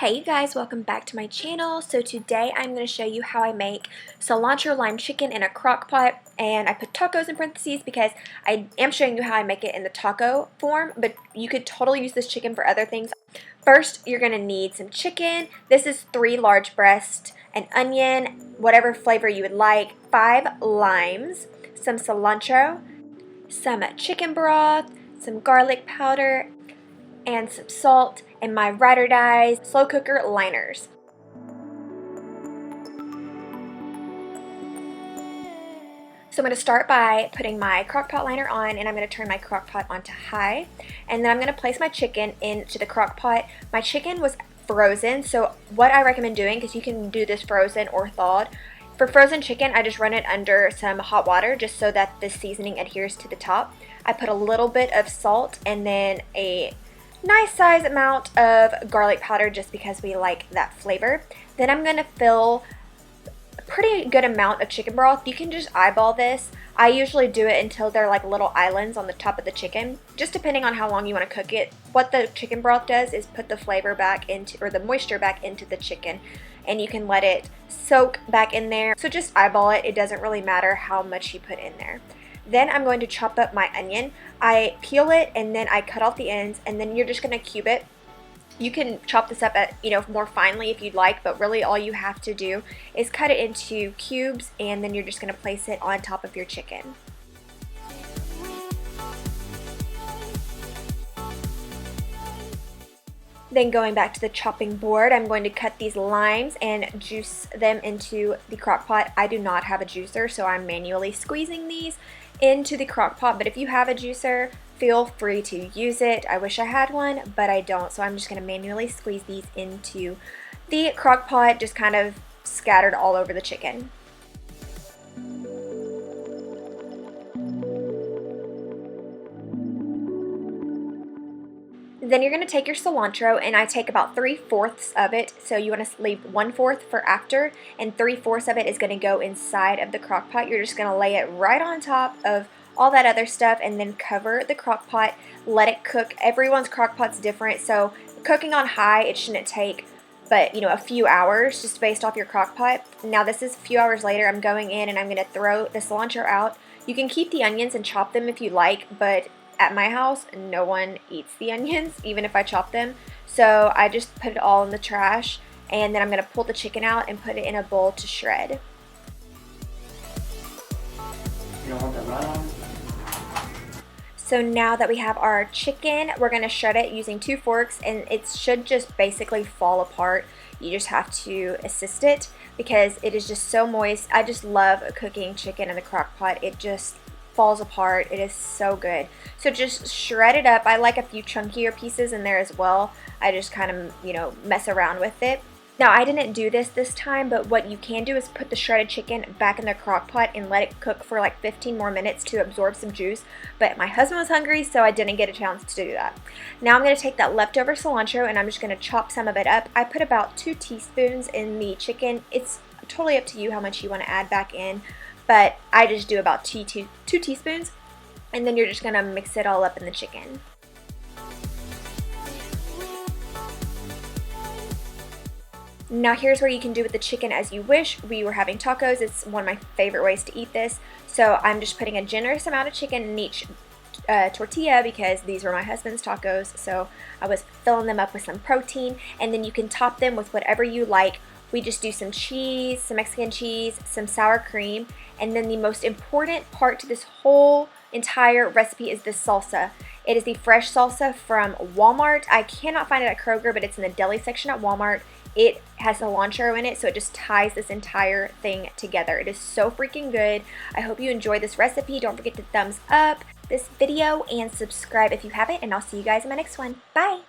Hey you guys, welcome back to my channel. So today I'm going to show you how I make cilantro lime chicken in a crock pot, and I put tacos in parentheses because I am showing you how I make it in the taco form, but you could totally use this chicken for other things. First, you're going to need some chicken. This is 3 large breasts, an onion, whatever flavor you would like, 5 limes, some cilantro, some chicken broth, some garlic powder, and some salt, and my ride or die slow cooker liners. So I'm going to start by putting my crock pot liner on, and I'm going to turn my crock pot onto high, and then I'm going to place my chicken into the crock pot. My chicken was frozen, so what I recommend doing, because you can do this frozen or thawed, for frozen chicken I just run it under some hot water just so that the seasoning adheres to the top. I put a little bit of salt and then a nice size amount of garlic powder just because we like that flavor. Then I'm going to fill a pretty good amount of chicken broth. You can just eyeball this. I usually do it until they're like little islands on the top of the chicken, just depending on how long you want to cook it. What the chicken broth does is put the flavor back into, or the moisture back into the chicken, and you can let it soak back in there. So just eyeball it. It doesn't really matter how much you put in there. Then I'm going to chop up my onion. I peel it and then I cut off the ends, and then you're just going to cube it. You can chop this up at, more finely if you'd like, but really all you have to do is cut it into cubes, and then you're just going to place it on top of your chicken. Then going back to the chopping board, I'm going to cut these limes and juice them into the crock pot. I do not have a juicer, so I'm manually squeezing these into the crock pot, but if you have a juicer, feel free to use it. I wish I had one, but I don't, so I'm just going to manually squeeze these into the crock pot, just kind of scattered all over the chicken. Then you're going to take your cilantro, and I take about 3/4 of it, so you want to leave 1/4 for after, and 3/4 of it is going to go inside of the crock pot. You're just going to lay it right on top of all that other stuff, and then cover the crock pot, let it cook. Everyone's crock pot's different, so cooking on high, it shouldn't take but a few hours, just based off your crock pot. Now this is a few hours later. I'm going in and I'm going to throw the cilantro out. You can keep the onions and chop them if you like, but at my house, no one eats the onions, even if I chop them. So I just put it all in the trash, and then I'm going to pull the chicken out and put it in a bowl to shred. You don't want that right on? So now that we have our chicken, we're going to shred it using 2 forks, and it should just basically fall apart. You just have to assist it because it is just so moist. I just love cooking chicken in the crock pot. It just falls apart. It is so good. So just shred it up. I like a few chunkier pieces in there as well. I just kind of, mess around with it. Now I didn't do this time, but what you can do is put the shredded chicken back in the crock pot and let it cook for like 15 more minutes to absorb some juice. But my husband was hungry, so I didn't get a chance to do that. Now I'm going to take that leftover cilantro and I'm just going to chop some of it up. I put about 2 teaspoons in the chicken. It's totally up to you how much you want to add back in, but I just do about 2 teaspoons, and then you're just going to mix it all up in the chicken. Now here's where you can do with the chicken as you wish. We were having tacos. It's one of my favorite ways to eat this. So I'm just putting a generous amount of chicken in each tortilla because these were my husband's tacos. So I was filling them up with some protein, and then you can top them with whatever you like. We just do some cheese, some Mexican cheese, some sour cream, and then the most important part to this whole entire recipe is this salsa. It is the fresh salsa from Walmart. I cannot find it at Kroger, but it's in the deli section at Walmart. It has cilantro in it, so it just ties this entire thing together. It is so freaking good. I hope you enjoy this recipe. Don't forget to thumbs up this video and subscribe if you haven't, and I'll see you guys in my next one. Bye!